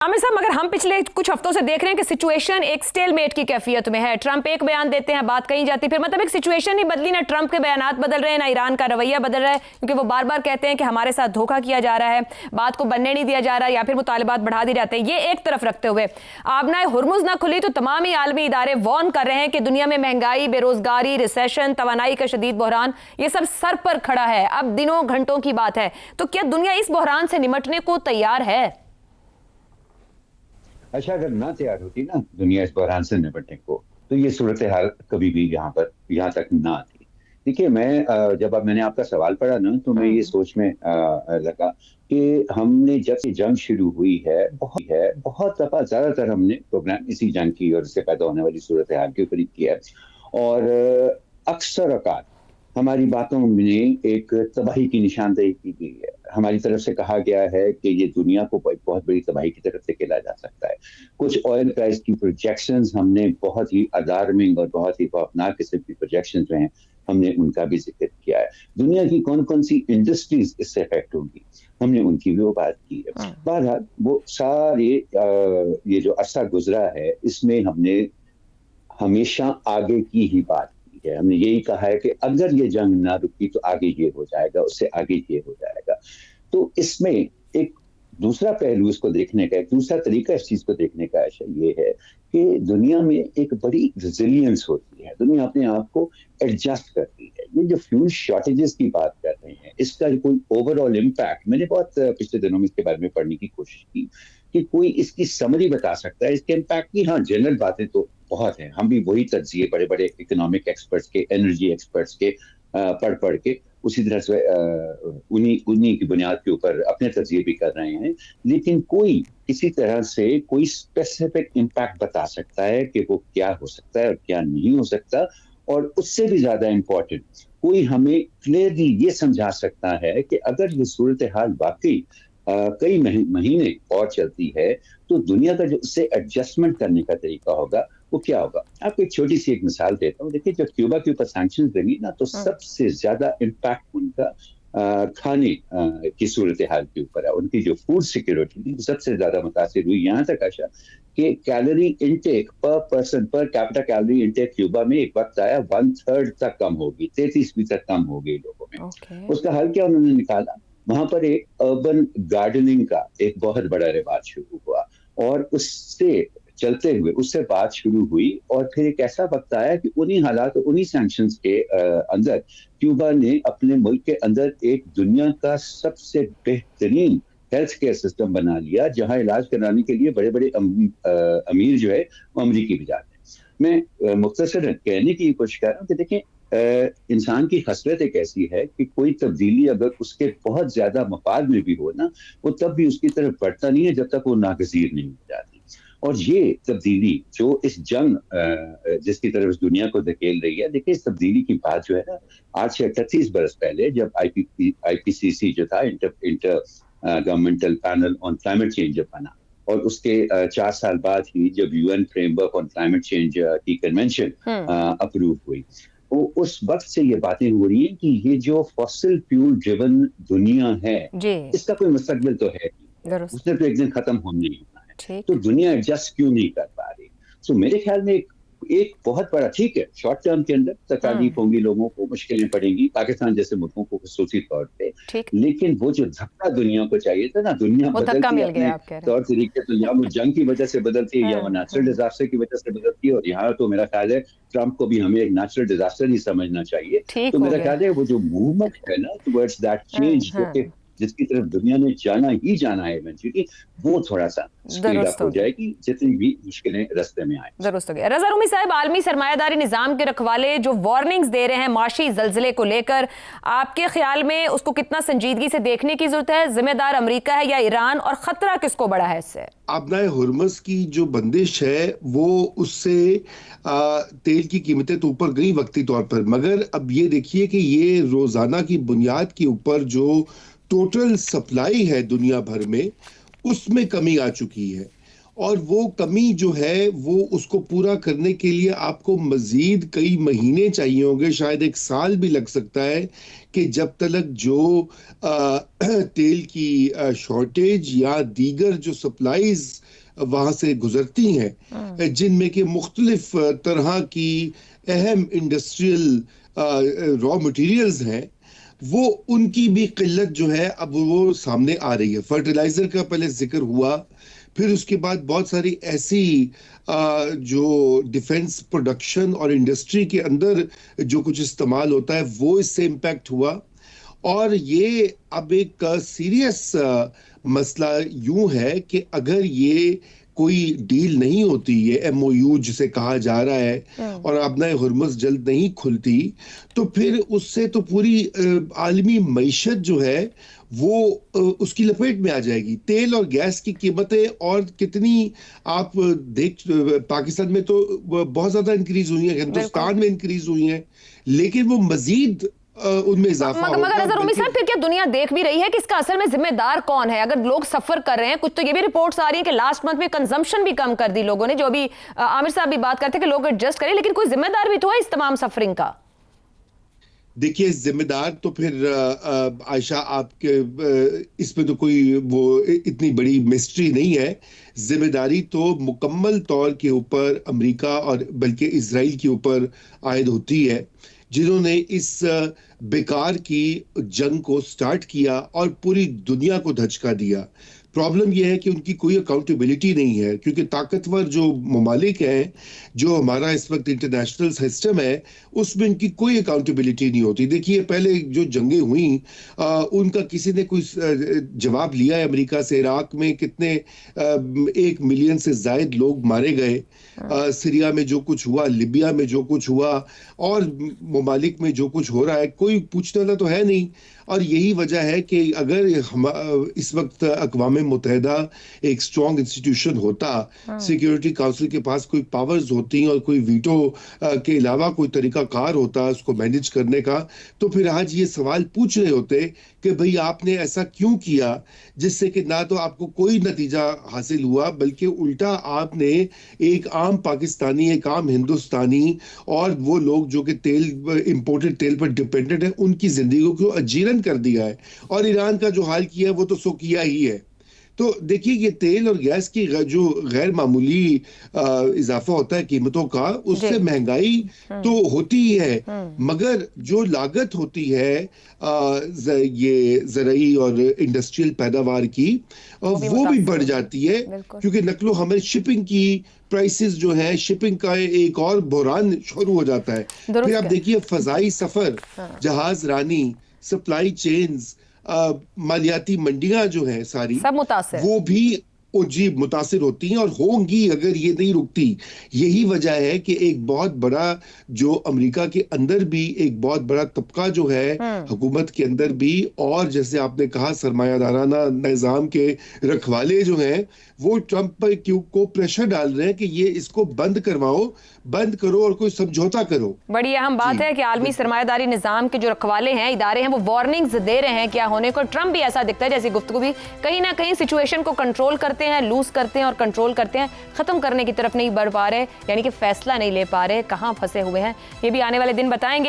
आमिर साहब, मगर हम पिछले कुछ हफ्तों से देख रहे हैं कि सिचुएशन एक स्टेलमेट की कैफियत में है। ट्रंप एक बयान देते हैं, बात कहीं जाती, फिर मतलब एक सिचुएशन ही बदली, ना ट्रंप के बयानात बदल रहे हैं, ना ईरान का रवैया बदल रहा है, क्योंकि वो बार बार कहते हैं कि हमारे साथ धोखा किया जा रहा है, बात को बनने नहीं दिया जा रहा, या फिर मुतालबात बढ़ा दिए जाते हैं। ये एक तरफ रखते हुए आबनाए हुर्मुज ना खुली तो तमाम ही आलमी इदारे वार्न कर रहे हैं कि दुनिया में महंगाई, बेरोजगारी, रिसेशन, तवानाई का शदीद बहरान, ये सब सर पर खड़ा है। अब दिनों घंटों की बात है, तो क्या दुनिया इस बहरान से निमटने को तैयार है? अच्छा, अगर ना तैयार होती ना दुनिया इस बहरान से निपटने को, तो ये सूरत हाल कभी भी यहाँ तक ना आती। देखिए, जब अब मैंने आपका सवाल पढ़ा ना, तो मैं ये सोच में लगा कि हमने जब से जंग शुरू हुई है बहुत दफा ज्यादातर हमने प्रोग्राम इसी जंग की और इससे पैदा होने वाली सूरत हाल के ऊपर ही किया है। और अक्सर औकात हमारी बातों में एक तबाही की निशानदेही की गई है। हमारी तरफ से कहा गया है कि ये दुनिया को बहुत बड़ी तबाही की तरफ से खेला जा सकता है। कुछ ऑयल प्राइस की प्रोजेक्शंस हमने बहुत ही अलार्मिंग और बहुत ही खौफनाक किस्म की प्रोजेक्शंस जो हैं, हमने उनका भी जिक्र किया है। दुनिया की कौन कौन सी इंडस्ट्रीज इससे अफेक्ट होंगी, हमने उनकी भी वो बात की है। बहरहाल वो सारे ये जो अरसा गुजरा है, इसमें हमने हमेशा आगे की ही बात की है। हमने यही कहा है कि अगर ये जंग ना रुकी तो आगे ये हो जाएगा, उससे आगे ये हो जाएगा। तो इसमें एक दूसरा पहलू इसको देखने का, एक दूसरा तरीका इस चीज को देखने का ये है कि दुनिया में एक बड़ी रिजिलियंस होती है। दुनिया अपने आप को एडजस्ट करती है। ये जो फ्यूल शॉर्टेजेस की बात कर रहे हैं, इसका कोई ओवरऑल इम्पैक्ट, मैंने बहुत पिछले दिनों में इसके बारे में पढ़ने की कोशिश की कि कोई इसकी समरी बता सकता है इसके इम्पैक्ट की। हाँ, जनरल बातें तो बहुत हैं, हम भी वही तज्जिए बड़े बड़े इकोनॉमिक एक्सपर्ट्स के, एनर्जी एक्सपर्ट्स के पढ़ के उसी तरह से उन्हीं की बुनियाद के ऊपर अपने तज्जिए भी कर रहे हैं। लेकिन कोई किसी तरह से कोई स्पेसिफिक इम्पैक्ट बता सकता है कि वो क्या हो सकता है और क्या नहीं हो सकता। और उससे भी ज्यादा इम्पोर्टेंट, कोई हमें क्लियरली ये समझा सकता है कि अगर ये सूरत हाल वाकई कई महीने और चलती है, तो दुनिया का जो उससे एडजस्टमेंट करने का तरीका होगा वो क्या होगा। आपको एक छोटी सी एक मिसाल देता हूँ। देखिए, जब क्यूबा के ऊपर सैंक्शंस लगी ना, तो सबसे ज्यादा इम्पैक्ट उनका खाने की सूरत हाल के ऊपर है। उनकी जो फूड सिक्योरिटी थी सबसे ज्यादा मुतासिर हुई। यहाँ तक आशा कि कैलोरी इनटेक पर person, per capita calorie intake Cuba में एक वक्त आया 1/3 तक कम होगी, 33% कम हो गई लोगों में। उसका हल क्या उन्होंने निकाला, वहां पर एक अर्बन गार्डनिंग का एक बहुत बड़ा रिवाज शुरू हुआ, और उससे चलते हुए उससे बात शुरू हुई। और फिर एक ऐसा वक्त आया कि उन्हीं हालात, उन्हीं सैंक्शंस के अंदर क्यूबा ने अपने मुल्क के अंदर एक दुनिया का सबसे बेहतरीन हेल्थ केयर सिस्टम बना लिया, जहां इलाज कराने के लिए बड़े बड़े अमीर जो है वो अमरीकी भी जाते हैं। मैं मुख्तसरन कहने की कोशिश कर रहा हूँ कि देखें, इंसान की खसलत एक ऐसी है कि कोई तब्दीली अगर उसके बहुत ज्यादा मफाद में भी हो ना, वो तब भी उसकी तरफ बढ़ता नहीं है जब तक वो नागजीर नहीं हो जाती। और ये तब्दीली जो इस जंग जिसकी तरफ इस दुनिया को धकेल रही है, देखिए इस तब्दीली की बात जो है ना, आज से 38 बरस पहले जब आईपीसीसी जो था, inter governmental panel on climate change जब बना, और उसके 4 साल बाद ही जब UN framework on climate change की कन्वेंशन अप्रूव हुई, तो उस वक्त से ये बातें हो रही हैं कि ये जो फॉसिल फ्यूल ड्रिवन दुनिया है, इसका कोई मुस्तकबिल तो है नहीं, उसने तो एक दिन खत्म होने ही होना है। तो दुनिया एडजस्ट क्यों नहीं कर पा रही? तो मेरे ख्याल में एक बहुत बड़ा, ठीक है, शॉर्ट टर्म के अंदर तकलीफ होंगी, लोगों को मुश्किलें पड़ेंगी, पाकिस्तान जैसे मुल्कों को खसूसी तौर पे, लेकिन वो जो धक्का दुनिया को चाहिए था ना, दुनिया बदलती है अपने तौर तरीके, तो या वो जंग की वजह से बदलती है या वो नेचुरल डिजास्टर की वजह से बदलती है। और यहाँ तो मेरा ख्याल है ट्रंप को भी हमें एक नेचुरल डिजास्टर ही समझना चाहिए। तो मेरा ख्याल है वो जो मूवमेंट है ना टुवर्ड्स दैट चेंज, जिसकी तरफ दुनिया ने जाना है इवेंचुअली, वो थोड़ा सा स्पीड अप हो जाएगी, जितनी भी मुश्किलें रास्ते में आए। दुरुस्त हो गया। रज़ा रूमी साहब, आलमी सरमायादारी निजाम के रखवाले जो वार्निंग्स दे रहे हैं माशी जल्जले को लेकर, आपके ख्याल में उसको कितना संजीदगी से देखने की जरूरत है? जिम्मेदार अमेरिका है या ईरान, और खतरा किसको बड़ा है इससे? आबनाए हुर्मुज की जो बंदिश है वो उससे तेल की कीमतें तो ऊपर गई वक्ती तौर पर, मगर अब ये देखिए कि ये रोजाना की बुनियाद के ऊपर जो टोटल सप्लाई है दुनिया भर में, उसमें कमी आ चुकी है। और वो कमी जो है वो उसको पूरा करने के लिए आपको मजीद कई महीने चाहिए होंगे, शायद 1 साल भी लग सकता है, कि जब तक जो तेल की शॉर्टेज या दीगर जो सप्लाईज वहां से गुजरती हैं, जिनमें कि मुख्तलिफ तरह की अहम इंडस्ट्रियल रॉ मटेरियल्स हैं, वो उनकी भी किल्लत जो है अब वो सामने आ रही है। फर्टिलाइजर का पहले जिक्र हुआ, फिर उसके बाद बहुत सारी ऐसी जो डिफेंस प्रोडक्शन और इंडस्ट्री के अंदर जो कुछ इस्तेमाल होता है वो इससे इम्पैक्ट हुआ। और ये अब एक सीरियस मसला यूं है कि अगर ये कोई डील नहीं होती, ये एमओयू जिसे कहा जा रहा है, और आबनाए हुर्मुज़ जल्द नहीं खुलती, तो फिर उससे तो पूरी आलमी मईशत जो है वो उसकी लपेट में आ जाएगी। तेल और गैस की कीमतें और कितनी आप पाकिस्तान में तो बहुत ज्यादा इंक्रीज हुई है, हिंदुस्तान में इंक्रीज हुई है, लेकिन वो मजीद उनमें इजाफा होगा। मगर अजहर उम्मी साहब, फिर क्या दुनिया देख भी रही है कि इसका असल में जिम्मेदार कौन है? अगर लोग सफर कर रहे हैं, कुछ तो ये भी रिपोर्ट्स आ रही है कि लास्ट मंथ में कंजम्पशन भी कम कर दी लोगों ने, जो अभी आमिर साहब भी बात करते हैं कि लोग एडजस्ट करें, लेकिन कोई जिम्मेदार भी तो है इस तमाम सफरिंग का। देखिए, जिम्मेदार तो फिर आयशा आपके इसमें तो कोई वो इतनी बड़ी मिस्ट्री नहीं है। जिम्मेदारी तो मुकम्मल तौर के ऊपर अमेरिका और बल्कि इजराइल के ऊपर आयद होती है, जिन्होंने इस बेकार की जंग को स्टार्ट किया और पूरी दुनिया को धचका दिया। प्रॉब्लम यह है कि उनकी कोई अकाउंटेबिलिटी नहीं है, क्योंकि ताकतवर जो ममालिक हैं, जो हमारा इस वक्त इंटरनेशनल सिस्टम है, उसमें इनकी कोई अकाउंटेबिलिटी नहीं होती। देखिए, पहले जो जंगें हुई उनका किसी ने कोई जवाब लिया है अमेरिका से? इराक में कितने 1 मिलियन से ज्यादा लोग मारे गए, सीरिया में जो कुछ हुआ, लिबिया में जो कुछ हुआ, और ममालिक में जो कुछ हो रहा है, कोई पूछने वाला तो है नहीं। और यही वजह है कि अगर हम इस वक्त अक़वाम मुत्तहिदा एक स्ट्रॉन्ग इंस्टीट्यूशन होता, सिक्योरिटी काउंसिल के पास कोई पावर्स होती और कोई वीटो के अलावा कोई तरीका कार होता उसको मैनेज करने का, तो फिर आज ये सवाल पूछ रहे होते कि भाई आपने ऐसा क्यों किया, जिससे कि ना तो आपको कोई नतीजा हासिल हुआ, बल्कि उल्टा आपने एक आम पाकिस्तानी, एक आम हिंदुस्तानी और वो लोग जो कि तेल, इंपोर्टेड तेल पर डिपेंडेंट है, उनकी जिंदगी को अजीरन कर दिया है। और ईरान का जो हाल किया है वो तो सो किया ही है। तो देखिए, ये तेल और गैस की जो गैर मामूली इजाफा होता है कीमतों का, उससे महंगाई तो होती ही है, मगर जो लागत होती है ये ज़राई और इंडस्ट्रियल पैदावार की, वो भी बढ़ जाती है, क्योंकि नकलो हमल शिपिंग की प्राइसेस जो है, शिपिंग का एक और बहरान शुरू हो जाता है। फिर आप देखिए, फजाई सफर, जहाज रानी, सप्लाई चेन्स, मालियाती मंडियां जो हैं सारी, सब मुतासिर, वो भी जी मुतासिर होती हैं और होंगी अगर ये नहीं रुकती। यही वजह है कि एक बहुत बड़ा जो अमेरिका के अंदर भी एक बहुत बड़ा तबका जो है हुकूमत के अंदर भी, और जैसे आपने कहा सरमायादाराना निजाम के रखवाले जो हैं, वो ट्रंप पर को प्रेशर डाल रहे हैं कि ये इसको बंद करवाओ, बंद करो और कोई समझौता करो। बड़ी अहम बात है कि आलमी सरमायादारी निजाम के जो रखवाले हैं, इदारे हैं, वो वार्निंग्स दे रहे हैं क्या होने को। ट्रंप भी ऐसा दिखता है जैसी गुफ्तगू भी कहीं ना कहीं सिचुएशन को कंट्रोल करते हैं, लूज करते हैं और कंट्रोल करते हैं, खत्म करने की तरफ नहीं बढ़ पा रहे, यानी कि फैसला नहीं ले पा रहे, कहां फंसे हुए हैं, ये भी आने वाले दिन बताएंगे।